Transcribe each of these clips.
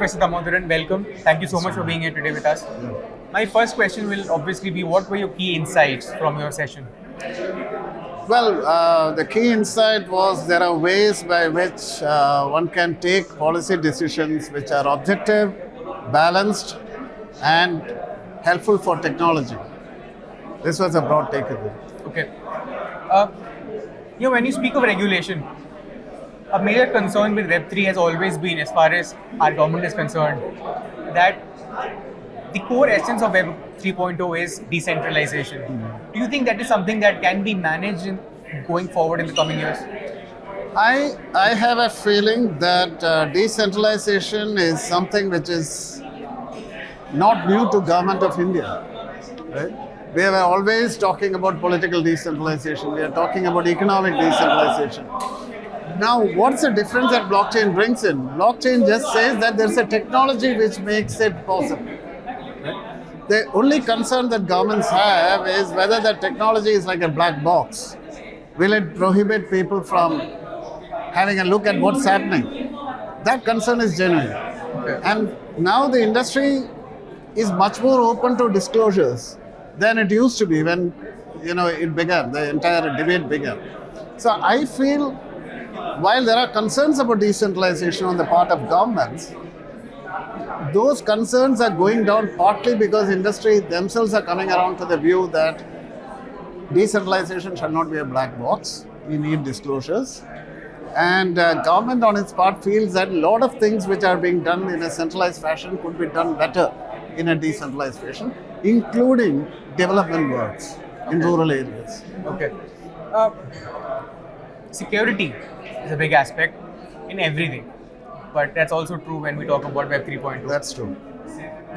Professor Damodaran, welcome. Thank you so much for being here today with us. My first question will obviously be, what were your key insights from your session? Well, the key insight was there are ways by which one can take policy decisions which are objective, balanced, and helpful for technology. This was a broad takeaway. Okay. When you speak of regulation, a major concern with Web3 has always been, as far as our government is concerned, that the core essence of Web 3.0 is decentralization. Do you think that is something that can be managed going forward in the coming years? I have a feeling that decentralization is something which is not new to Government of India. Right? We are always talking about political decentralization. We are talking about economic decentralization. Now, what's the difference that blockchain brings in? Blockchain just says that there's a technology which makes it possible. Right? The only concern that governments have is whether the technology is like a black box. Will it prohibit people from having a look at what's happening? That concern is genuine. Okay. And now the industry is much more open to disclosures than it used to be when it began, the entire debate began. So I feel while there are concerns about decentralization on the part of governments, those concerns are going down partly because industry themselves are coming around to the view that decentralization shall not be a black box. We need disclosures. And government on its part feels that a lot of things which are being done in a centralized fashion could be done better in a decentralized fashion, including development works in rural areas. Okay. Security is a big aspect in everything, but that's also true when we talk about Web 3.0. That's true.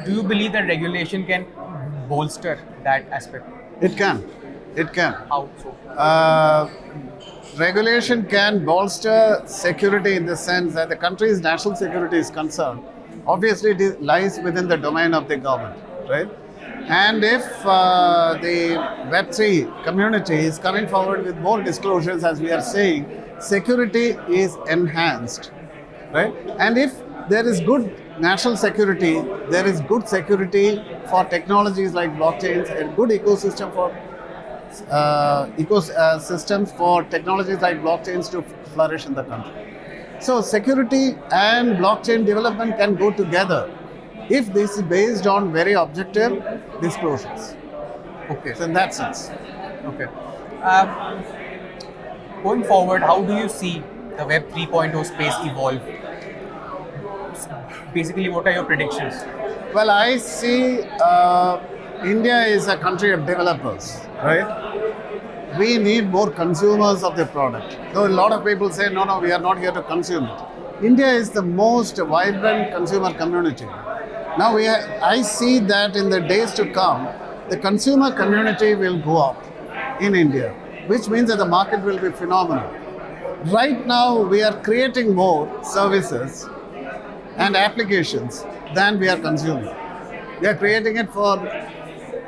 Do you believe that regulation can bolster that aspect? It can. How so? Regulation can bolster security in the sense that the country's national security is concerned. Obviously, it lies within the domain of the government, right? And if the Web3 community is coming forward with more disclosures, as we are saying, security is enhanced, right? And if there is good national security, there is good security for technologies like blockchains, and good ecosystem for ecosystems for technologies like blockchains to flourish in the country. So security and blockchain development can go together if this is based on very objective disclosures. Okay. So in that sense. Okay. Going forward, how do you see the Web 3.0 space evolve? Basically, what are your predictions? Well, I see India is a country of developers, right? We need more consumers of the product. Though a lot of people say, no, we are not here to consume it. India is the most vibrant consumer community. Now I see that in the days to come, the consumer community will go up in India, which means that the market will be phenomenal. Right now, we are creating more services and applications than we are consuming. We are creating it for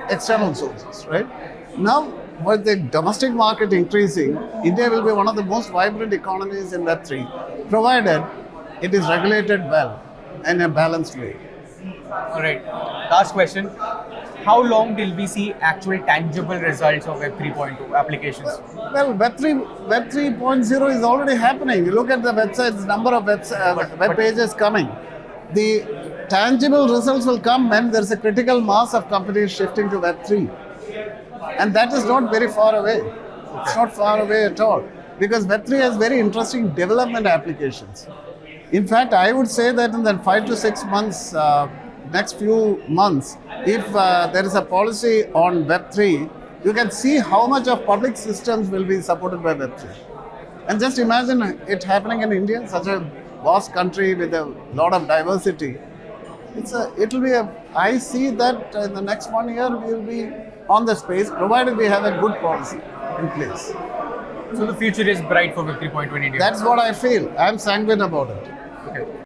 external sources, right? Now, with the domestic market increasing, India will be one of the most vibrant economies in Web3, provided it is regulated well and in a balanced way. All right. Last question. How long till we see actual tangible results of Web 3.2 applications? Well, Web 3.0 is already happening. You look at the websites, number of web pages coming. The tangible results will come when there's a critical mass of companies shifting to Web 3. And that is not very far away. It's not far away at all. Because Web 3 has very interesting development applications. In fact, I would say that in the 5 to 6 months, next few months, if there is a policy on Web 3, you can see how much of public systems will be supported by Web 3. And just imagine it happening in India, such a vast country with a lot of diversity. I see that in the next 1 year, we will be on the space, provided we have a good policy in place. So the future is bright for Web 3.2 in India. That's what I feel. I'm sanguine about it. Okay.